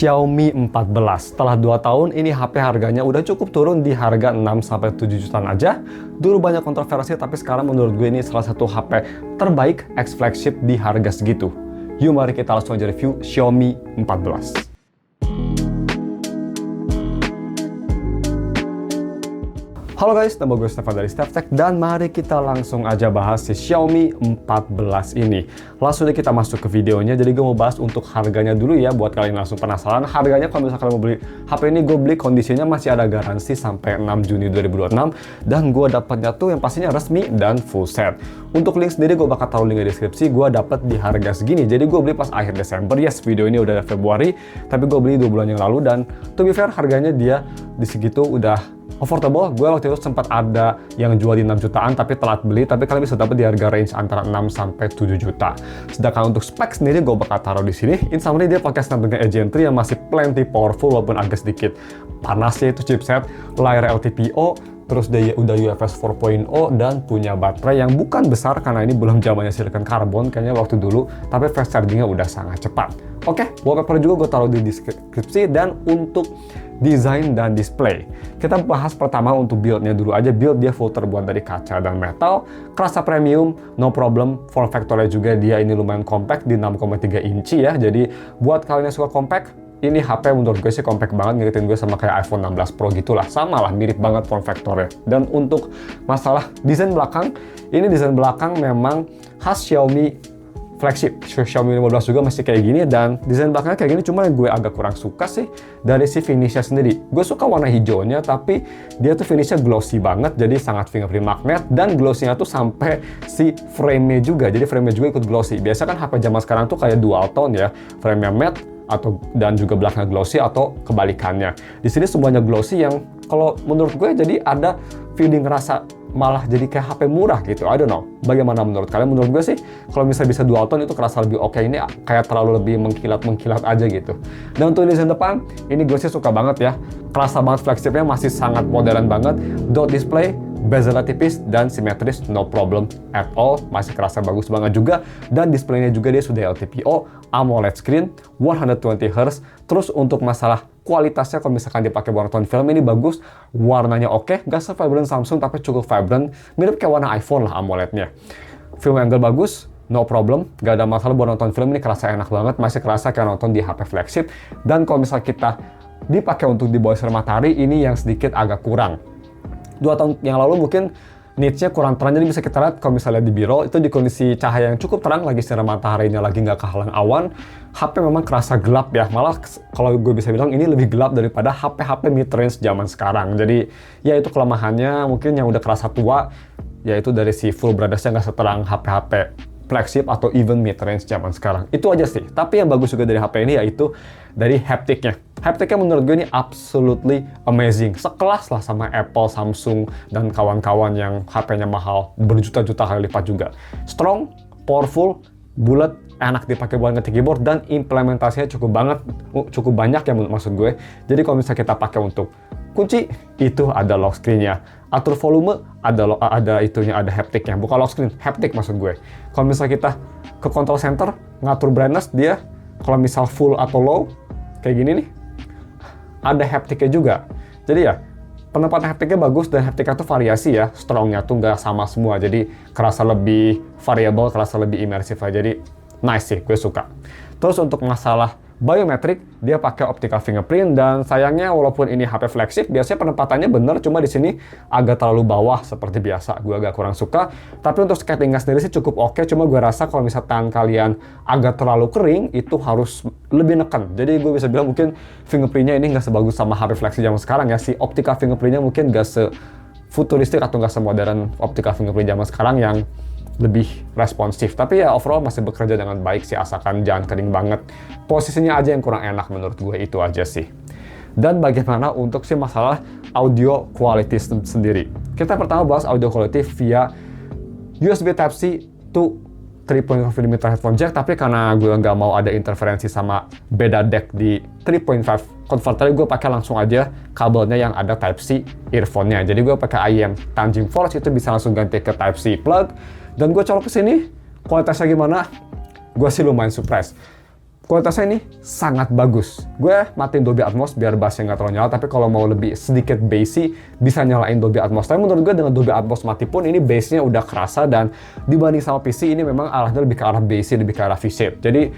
Xiaomi 14. Setelah 2 tahun, ini HP harganya udah cukup turun di harga 6-7 jutaan aja. Dulu banyak kontroversi, tapi sekarang menurut gue ini salah satu HP terbaik ex-flagship di harga segitu. Yuk mari kita langsung aja review Xiaomi 14. Halo guys, nama gue Stefan dari StefTech dan mari kita langsung aja bahas si Xiaomi 14 ini. Langsung aja kita masuk ke videonya. Jadi gue mau bahas untuk harganya dulu ya, buat kalian langsung penasaran. Harganya kalau misalkan kalian mau beli HP ini, gue beli kondisinya masih ada garansi sampai 6 Juni 2026 dan gue dapatnya tuh yang pastinya resmi dan full set. Untuk link sendiri gue bakal taruh link di deskripsi. Gue dapat di harga segini. Jadi gue beli pas akhir Desember. Yes, video ini udah Februari, tapi gue beli 2 bulan yang lalu dan to be fair harganya dia di segitu udah affordable. Gue waktu itu sempat ada yang jual di 6 jutaan tapi telat beli, tapi kalian bisa dapat di harga range antara 6 sampai 7 juta. Sedangkan untuk spek sendiri gue bakal taruh di sini. In summary, dia pakai Snapdragon 8 Gen 3 yang masih plenty powerful walaupun agak sedikit panasnya itu chipset, layar LTPO, terus dia udah UFS 4.0 dan punya baterai yang bukan besar karena ini belum zamannya silicon carbon kayaknya waktu dulu, tapi fast chargingnya udah sangat cepat. Oke, wallpaper juga gue taruh di deskripsi. Dan untuk desain dan display, kita bahas pertama untuk build-nya dulu aja. Build dia full terbuat dari kaca dan metal, kerasa premium, no problem. Form factor-nya juga dia ini lumayan compact di 6,3 inci ya. Jadi buat kalian yang suka compact, ini HP menurut gue sih compact banget, ngikutin gue sama kayak iPhone 16 Pro gitulah, sama lah, mirip banget form factor-nya. Dan untuk masalah desain belakang, ini desain belakang memang khas Xiaomi flagship. Xiaomi 15 juga masih kayak gini dan desain belakangnya kayak gini, cuma yang gue agak kurang suka sih dari si finishnya sendiri. Gue suka warna hijaunya, tapi dia tuh finishnya glossy banget, jadi sangat fingerprint magnet dan glossy-nya tuh sampai si frame-nya juga. Jadi frame-nya juga ikut glossy. Biasa kan HP zaman sekarang tuh kayak dual tone ya, frame-nya matte dan juga belakangnya glossy atau kebalikannya. Di sini semuanya glossy yang kalau menurut gue jadi ada feeling rasa malah jadi kayak HP murah gitu. I don't know. Bagaimana menurut kalian? Menurut gue sih kalau misalnya bisa dual tone itu kerasa lebih oke. Ini kayak terlalu lebih mengkilat-mengkilat aja gitu. Dan untuk desain depan, ini gue sih suka banget ya. Kerasa banget flagshipnya, masih sangat modern banget. Dot display, bezelnya tipis dan simetris, no problem at all. Masih kerasa bagus banget juga. Dan displaynya juga dia sudah LTPO, AMOLED screen, 120Hz. Terus untuk masalah kualitasnya, kalau misalkan dipakai warna tone film ini bagus, warnanya oke, gak se-vibrant Samsung tapi cukup vibrant, mirip kayak warna iPhone lah AMOLED-nya. Film angle bagus, no problem, gak ada masalah buat nonton film, ini kerasa enak banget, masih kerasa kayak nonton di HP flagship. Dan kalau misalnya kita dipakai untuk di bawah sinar matahari, ini yang sedikit agak kurang. 2 tahun yang lalu mungkin nitsnya kurang terang, jadi bisa kita lihat kalau misalnya di biro itu di kondisi cahaya yang cukup terang, lagi sinar mataharinya lagi nggak kehalang awan, HP memang kerasa gelap ya. Malah kalau gue bisa bilang ini lebih gelap daripada HP-HP mid-range zaman sekarang. Jadi ya itu kelemahannya, mungkin yang udah kerasa tua yaitu dari si full brightness-nya nggak seterang HP-HP flagship atau even mid-range zaman sekarang. Itu aja sih. Tapi yang bagus juga dari HP ini yaitu dari haptiknya. Haptiknya menurut gue ini absolutely amazing. Sekelas lah sama Apple, Samsung, dan kawan-kawan yang HP-nya mahal berjuta-juta kali lipat juga. Strong, powerful, bulat, enak dipakai buat ngetik keyboard, dan implementasinya cukup banyak ya maksud gue. Jadi kalau misalnya kita pakai untuk kunci, itu ada lock screen-nya. Atur volume, ada haptiknya. Bukan lock screen, haptik maksud gue. Kalau misalnya kita ke control center, ngatur brightness, dia kalau misal full atau low, kayak gini nih, ada haptiknya juga. Jadi ya, penempatan haptiknya bagus dan haptiknya tuh variasi ya. Strongnya tuh nggak sama semua, jadi kerasa lebih variable, kerasa lebih imersif lah. Jadi nice sih, gue suka. Terus untuk masalah biometrik, dia pakai optical fingerprint dan sayangnya walaupun ini HP flagship, biasanya penempatannya bener, cuma di sini agak terlalu bawah seperti biasa. Gue agak kurang suka. Tapi untuk skatingnya sendiri sih cukup oke, cuma gue rasa kalau misalnya tangan kalian agak terlalu kering, itu harus lebih neken. Jadi gue bisa bilang mungkin fingerprintnya ini nggak sebagus sama HP flagship zaman sekarang ya. Si optical fingerprintnya mungkin nggak se-futuristik atau nggak se-modern optical fingerprint zaman sekarang yang lebih responsif. Tapi ya overall masih bekerja dengan baik sih, asalkan jangan kering banget. Posisinya aja yang kurang enak menurut gue, itu aja sih. Dan bagaimana untuk si masalah audio quality sendiri. Kita pertama bahas audio quality via USB Type-C to 3.5mm headphone jack, tapi karena gue nggak mau ada interferensi sama beda deck di 3.5 converter, gue pakai langsung aja kabelnya yang ada Type-C earphone-nya. Jadi gue pakai IEM Tanging Force, itu bisa langsung ganti ke Type-C plug. Dan gue colok ke sini, kualitasnya gimana? Gue sih lumayan surprise. kualitasnya ini sangat bagus. Gue matiin Dolby Atmos biar bassnya nggak terlalu nyala, tapi kalau mau lebih sedikit bassy, bisa nyalain Dolby Atmos. Tapi menurut gue dengan Dolby Atmos mati pun ini bassnya udah kerasa, dan dibanding sama PC ini memang arahnya lebih ke arah bassy, lebih ke arah V-shape. Jadi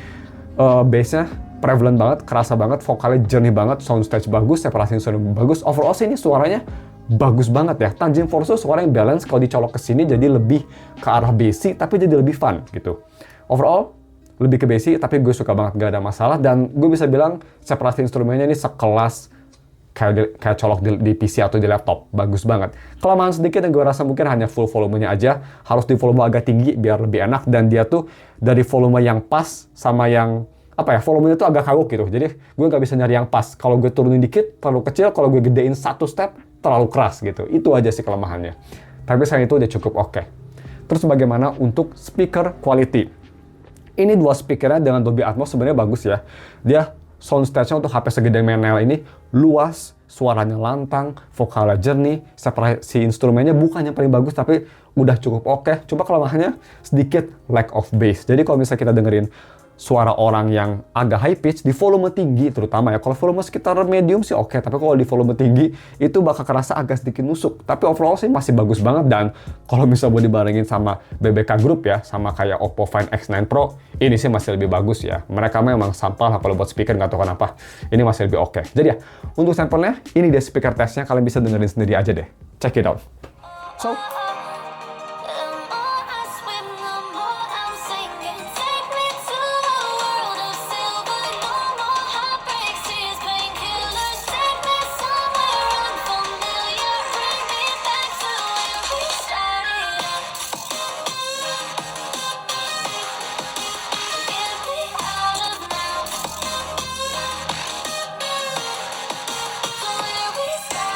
bassnya prevalent banget, kerasa banget, vokalnya jernih banget, soundstage bagus, separasi suara bagus. Overall sih ini suaranya bagus banget ya. Tanjim Force suara yang balance, kalau dicolok ke sini jadi lebih ke arah bassy, tapi jadi lebih fun gitu. Overall lebih ke bassy, tapi gue suka banget, gak ada masalah. Dan gue bisa bilang separasi instrumennya ini sekelas kayak colok di PC atau di laptop, bagus banget. Kelemahan sedikit yang gue rasa mungkin hanya full volumenya aja, harus di volume agak tinggi biar lebih enak. Dan dia tuh dari volume yang pas sama yang volumenya tuh agak kagok gitu. Jadi gue nggak bisa nyari yang pas. Kalau gue turunin dikit terlalu kecil, kalau gue gedein satu step terlalu keras gitu. Itu aja sih kelemahannya. Tapi selain itu udah cukup oke. Terus bagaimana untuk speaker quality? Ini dua speakernya dengan Dolby Atmos sebenarnya bagus ya. Dia soundstage-nya untuk HP segede Menel ini luas, suaranya lantang, vokalnya jernih, separasi instrumennya bukan yang paling bagus tapi udah cukup oke. Cuma kelemahannya sedikit lack of bass. Jadi kalau misalnya kita dengerin suara orang yang agak high pitch di volume tinggi terutama ya. Kalau volume sekitar medium sih oke, tapi kalau di volume tinggi itu bakal kerasa agak sedikit nusuk. Tapi overall sih masih bagus banget. Dan kalau misalnya mau dibandingin sama BBK Group ya, sama kayak Oppo Find X9 Pro, ini sih masih lebih bagus ya. Mereka memang sampah lah kalau buat speaker, nggak tahu kenapa. Ini masih lebih oke. Jadi ya, untuk sampelnya ini dia speaker testnya, kalian bisa dengerin sendiri aja deh. Check it out. So,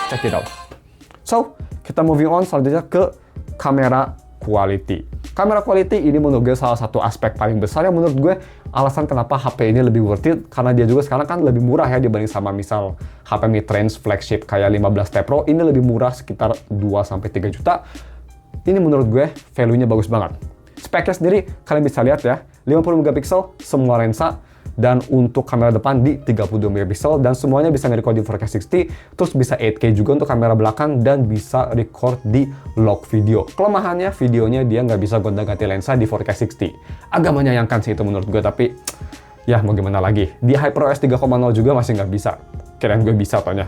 check it out. So, kita moving on selanjutnya ke kamera quality. Kamera quality ini menurut gue salah satu aspek paling besar yang menurut gue alasan kenapa HP ini lebih worth it, karena dia juga sekarang kan lebih murah ya dibanding sama misal HP mid-range flagship kayak 15T Pro. Ini lebih murah sekitar 2-3 juta. Ini menurut gue value-nya bagus banget. Speknya sendiri kalian bisa lihat ya, 50 megapiksel semua lensa, dan untuk kamera depan di 32 megapiksel, dan semuanya bisa nge-record di 4K 60, terus bisa 8K juga untuk kamera belakang, dan bisa record di log video. Kelemahannya videonya dia nggak bisa gonta-ganti lensa di 4K 60. Agak menyayangkan sih itu menurut gue, tapi ya mau gimana lagi. Di HyperOS 3.0 juga masih nggak bisa. Kirain gue bisa tohnya.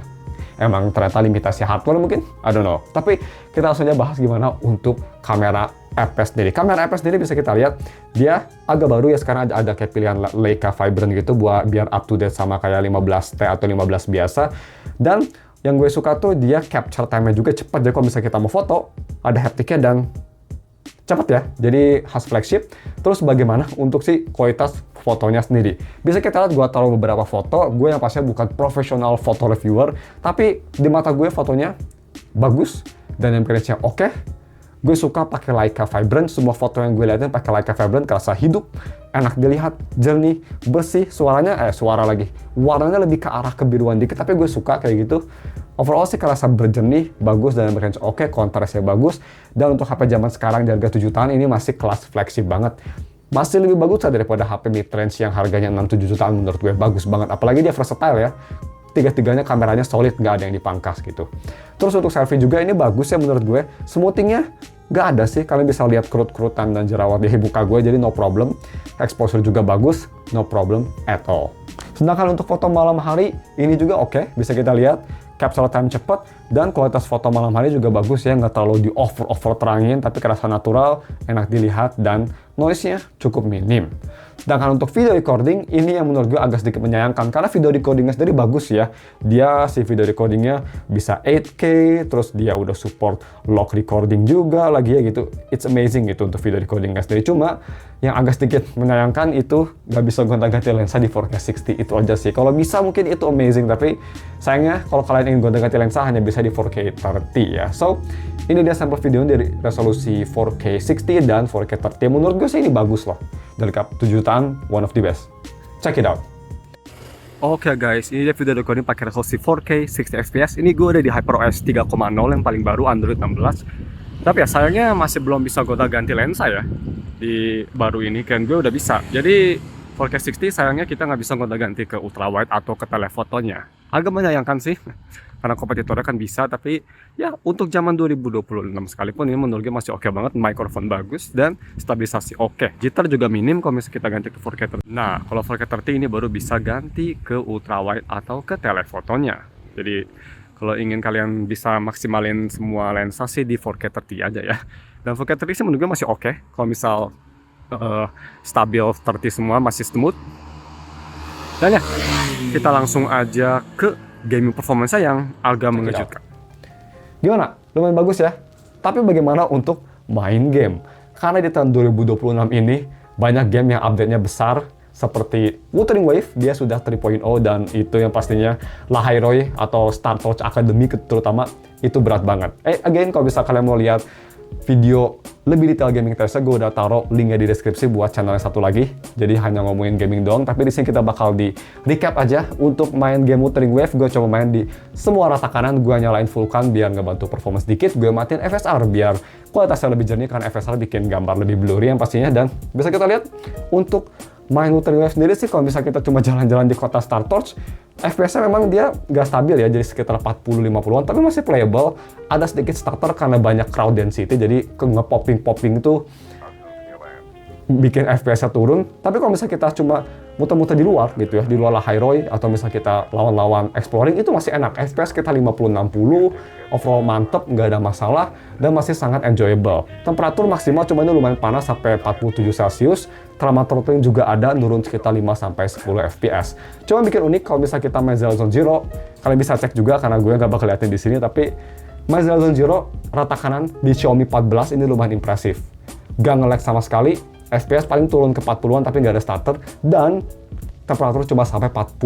Emang ternyata limitasi hardware mungkin? I don't know. Tapi kita langsung aja bahas gimana untuk kamera FPS sendiri. Kamera FPS sendiri bisa kita lihat, dia agak baru ya sekarang, ada kayak pilihan Leica Vibrant gitu buat biar up to date sama kayak 15T atau 15 biasa. Dan yang gue suka tuh dia capture time-nya juga cepat. Jadi kalau misalnya kita mau foto, ada haptiknya dan cepat ya. Jadi khas flagship. Terus bagaimana untuk si kualitas fotonya sendiri? Bisa kita lihat gue taruh beberapa foto. Gue yang pastinya bukan profesional foto reviewer, tapi di mata gue fotonya bagus dan yang image-nya oke. Gue suka pakai Leica Vibrant, semua foto yang gue liatin pakai Leica Vibrant kerasa hidup, enak dilihat, jernih, bersih, warnanya lebih ke arah kebiruan dikit, tapi gue suka kayak gitu. Overall sih kerasa berjernih, bagus, dan range oke, kontrasnya bagus, dan untuk HP zaman sekarang di harga 7 jutaan ini masih kelas flagship banget. Masih lebih bagus lah daripada HP mid-range yang harganya 6-7 jutaan, menurut gue bagus banget, apalagi dia versatile ya. Tiga-tiganya kameranya solid, nggak ada yang dipangkas gitu. Terus untuk selfie juga ini bagus ya menurut gue. Smoothingnya nggak ada sih, kalian bisa lihat kerut-kerutan dan jerawat di muka gue, jadi no problem. Exposure juga bagus, no problem at all. Sedangkan untuk foto malam hari, ini juga oke, bisa kita lihat. Capture time cepat, dan kualitas foto malam hari juga bagus ya, nggak terlalu di over terangin, tapi kerasa natural, enak dilihat, dan noise-nya cukup minim. Sedangkan untuk video recording, ini yang menurut gue agak sedikit menyayangkan, karena video recordingnya sendiri bagus ya. Dia si video recordingnya bisa 8K, terus dia udah support log recording juga lagi ya gitu. It's amazing gitu untuk video recordingnya sendiri. Cuma yang agak sedikit menyayangkan itu nggak bisa gonta-ganti lensa di 4K 60, itu aja sih. Kalau bisa mungkin itu amazing, tapi sayangnya kalau kalian ingin gonta-ganti lensa hanya bisa di 4K 30 ya. So, ini dia sampel video dari resolusi 4K 60 dan 4K 30. Menurut gue sih ini bagus loh. Dari 7 jutaan, one of the best. Check it out. Oke guys, ini dia video recording pakai resolusi 4K 60 fps. Ini gue udah di HyperOS 3.0 yang paling baru, Android 16. Tapi ya sayangnya masih belum bisa gonta-ganti lensa ya. Di baru ini kan gue udah bisa. Jadi 4K 60 sayangnya kita nggak bisa gonta-ganti ke ultrawide atau ke telefotonya. Agak menyayangkan sih, karena kompetitornya kan bisa, tapi ya untuk zaman 2026 sekalipun ini menurut gue masih oke banget, mikrofon bagus dan stabilisasi oke. Jitter juga minim kalau misalnya kita ganti ke 4K 30. Nah, kalau 4K 30 ini baru bisa ganti ke ultrawide atau ke telefotonya. Jadi kalau ingin kalian bisa maksimalin semua lensa sih di 4K 30 aja ya. Dan 4K 30 sih menurut gue masih oke. Kalau misal stabil 30 semua masih smooth. Dan ya, kita langsung aja ke gaming performance yang agak mengejutkan. Gimana? Lumayan bagus ya. Tapi bagaimana untuk main game? Karena di tahun 2026 ini banyak game yang update-nya besar, seperti Wuthering Wave, dia sudah 3.0, dan itu yang pastinya Lahairoi atau StarTouch Academy terutama itu berat banget. Again, kalau bisa kalian mau lihat video lebih detail gaming testnya, gue udah taruh linknya di deskripsi buat channel yang satu lagi. Jadi hanya ngomongin gaming doang, tapi di sini kita bakal di recap aja. Untuk main game Wuthering Wave, gue coba main di semua rata kanan, gue nyalain Vulkan biar ngebantu performance dikit, gue matiin FSR biar kualitasnya lebih jernih, karena FSR bikin gambar lebih blurry yang pastinya. Dan bisa kita lihat untuk main Wuthering Wave sendiri sih, kalau misalnya kita cuma jalan-jalan di kota StarTouch, FPS-nya memang dia nggak stabil ya, jadi sekitar 40-50-an, tapi masih playable. Ada sedikit stutter karena banyak crowd density, jadi nge-popping itu bikin FPS-nya turun. Tapi kalau misalnya kita cuma muter-muter di luar gitu ya, di luar Lahairoi, atau misalnya kita lawan-lawan exploring, itu masih enak. FPS kita 50-60, overall mantep, nggak ada masalah, dan masih sangat enjoyable. Temperatur maksimal cuma ini lumayan panas sampai 47 Celcius. Thermal throttling juga ada, nurun sekitar 5-10 FPS. Cuma bikin unik kalau misalnya kita main Zero Zone Zero, kalian bisa cek juga karena gue nggak bakal liatin di sini, tapi main Zero Zone Zero rata kanan di Xiaomi 14 ini lumayan impresif. Gak nge-lag sama sekali, FPS paling turun ke 40-an tapi nggak ada stutter, dan temperatur cuma sampai 41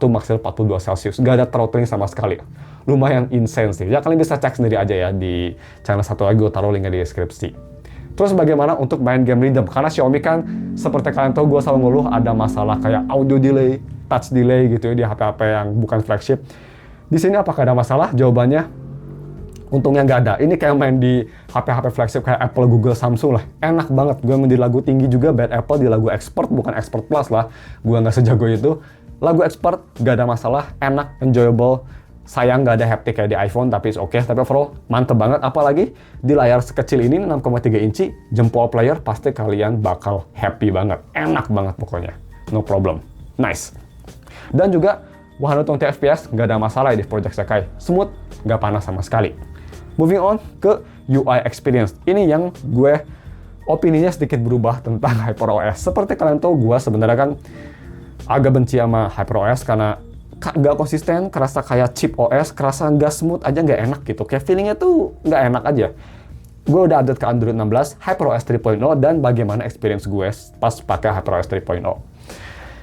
maksimal 42 Celcius. Nggak ada throttling sama sekali. Lumayan insane sih. Ya kalian bisa cek sendiri aja ya di channel satu lagi, gue taruh linknya di deskripsi. Terus bagaimana untuk main game rhythm? Karena Xiaomi kan, seperti kalian tahu, gue selalu ngeluh ada masalah kayak audio delay, touch delay gitu ya di HP-HP yang bukan flagship. Di sini apakah ada masalah? Jawabannya, untungnya nggak ada. Ini kayak main di HP-HP flagship kayak Apple, Google, Samsung lah. Enak banget. Gue main di lagu tinggi juga, bad Apple di lagu expert, bukan expert plus lah. Gue nggak sejago itu. Lagu expert, nggak ada masalah, enak, enjoyable. Sayang nggak ada haptic kayak di iPhone, tapi oke. Tapi overall mantep banget. Apalagi di layar sekecil ini 6,3 inci, jempol player pasti kalian bakal happy banget. Enak banget pokoknya. No problem. Nice. Dan juga 120 FPS nggak ada masalah ya di Project Sekai. Smooth, nggak panas sama sekali. Moving on ke UI experience. Ini yang gue opininya sedikit berubah tentang HyperOS. Seperti kalian tahu, gue sebenarnya kan agak benci sama HyperOS karena nggak konsisten, kerasa kayak chip OS, kerasa nggak smooth aja, nggak enak gitu. Kayak feelingnya tuh nggak enak aja. Gue udah update ke Android 16, HyperOS 3.0, dan bagaimana experience gue pas pakai HyperOS 3.0.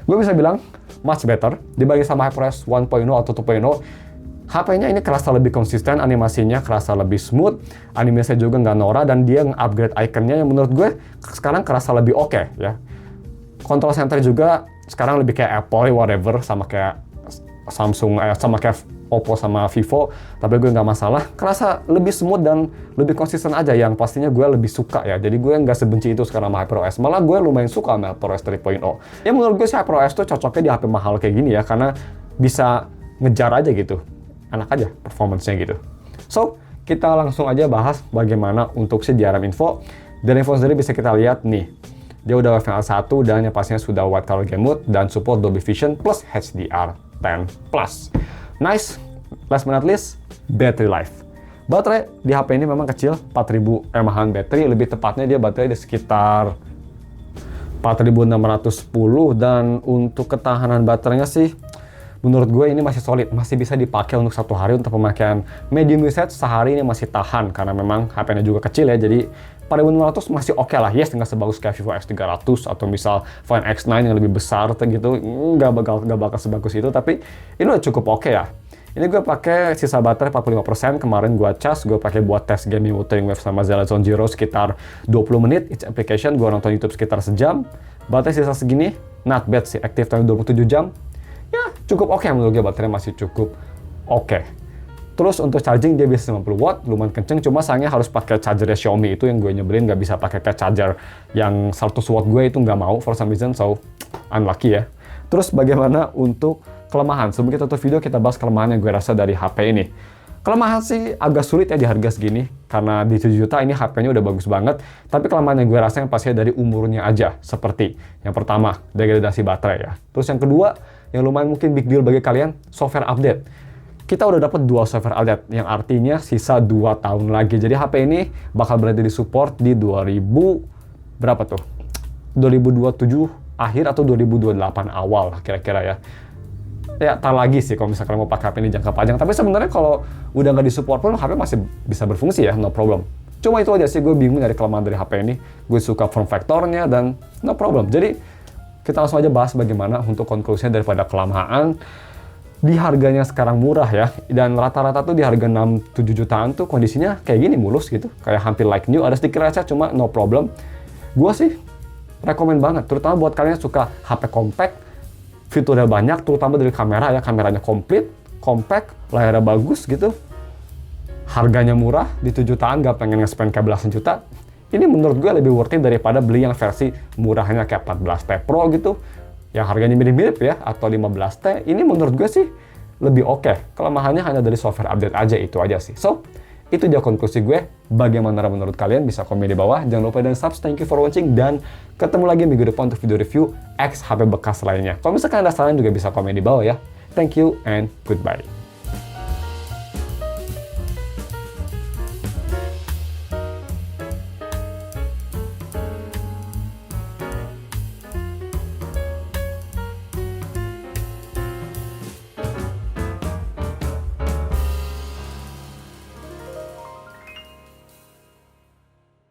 Gue bisa bilang much better dibanding sama HyperOS 1.0 atau 2.0. HP-nya ini kerasa lebih konsisten, animasinya kerasa lebih smooth, animasinya juga nggak norak, dan dia nge-upgrade ikonnya yang menurut gue sekarang kerasa lebih oke ya. Control center juga sekarang lebih kayak Apple, whatever, sama kayak Samsung, sama kayak Oppo sama Vivo, tapi gue nggak masalah. Kerasa lebih smooth dan lebih konsisten aja, yang pastinya gue lebih suka ya. Jadi gue nggak sebenci itu sekarang sama HyperOS. Malah gue lumayan suka sama HyperOS 3.0. Ya menurut gue sih HyperOS tuh cocoknya di HP mahal kayak gini ya, karena bisa ngejar aja gitu. Enak aja performance-nya gitu. So, kita langsung aja bahas bagaimana untuk si DRM info. Dari info sendiri bisa kita lihat nih, dia udah WVL 1 dan yang pastinya sudah White Color Game Mode dan support Dolby Vision plus HDR10+. Nice. Last but not least, battery life. Baterai di HP ini memang kecil, 4000 mAh baterai, lebih tepatnya dia baterai di sekitar 4610, dan untuk ketahanan baterainya sih menurut gue ini masih solid, masih bisa dipakai untuk satu hari. Untuk pemakaian medium usage sehari ini masih tahan karena memang HP-nya juga kecil ya, jadi 4500 masih oke lah. Yes, nggak sebagus kayak Vivo X300 atau misal Find X9 yang lebih besar gitu, nggak bakal sebagus itu, tapi ini udah cukup oke ya. Ini gue pakai sisa baterai 45%, kemarin gue cas, gue pakai buat tes gaming Wuthering Wave sama Zero Zone Zero sekitar 20 menit, each application, gue nonton YouTube sekitar sejam, baterai sisa segini, not bad sih, active time 27 jam, ya cukup oke menurut gue, baterai masih cukup oke. Terus untuk charging dia bisa 90 watt, lumayan kenceng, cuma sayangnya harus pakai chargernya Xiaomi, itu yang gue nyebelin, nggak bisa pakai kayak charger yang 100 watt gue itu nggak mau for some reason, so unlucky ya. Terus bagaimana untuk kelemahan? Sebelum kita tutup video, kita bahas kelemahan yang gue rasa dari HP ini. Kelemahan sih agak sulit ya di harga segini, karena di 7 juta ini HP-nya udah bagus banget, tapi kelemahan yang gue rasa yang pastinya dari umurnya aja, seperti yang pertama, degradasi baterai ya. Terus yang kedua, yang lumayan mungkin big deal bagi kalian, software update. Kita udah dapat 2 software update, yang artinya sisa 2 tahun lagi. Jadi HP ini bakal berhenti di support di 2000, berapa tuh? 2027 akhir atau 2028 awal lah kira-kira ya. Ya, tar lagi sih kalau misalkan mau pakai HP ini jangka panjang. Tapi sebenarnya kalau udah nggak disupport pun HP masih bisa berfungsi ya, no problem. Cuma itu aja sih, gue bingung dari kelemahan dari HP ini. Gue suka form factornya dan no problem. Jadi kita langsung aja bahas bagaimana untuk konklusinya daripada kelemahan. Di harganya sekarang murah ya, dan rata-rata tuh di harga 6-7 jutaan tuh kondisinya kayak gini, mulus gitu, kayak hampir like new, ada sedikit receh cuma no problem. Gua sih rekomen banget, terutama buat kalian yang suka HP compact, fiturnya banyak, terutama dari kamera ya, kameranya komplit, compact, layarnya bagus gitu, harganya murah, di 7 jutaan gak pengen nge-spend kayak belasan juta. Ini menurut gue lebih worth it daripada beli yang versi murahnya kayak 14T Pro gitu, yang harganya mirip-mirip ya, atau 15T, ini menurut gue sih lebih oke. Kelemahannya hanya dari software update aja, itu aja sih. So, itu dia konklusi gue. Bagaimana menurut kalian? Bisa komen di bawah. Jangan lupa dan subscribe. Thank you for watching, dan ketemu lagi minggu depan untuk video review X HP bekas lainnya. Kalau misalkan ada saran juga bisa komen di bawah ya. Thank you and goodbye.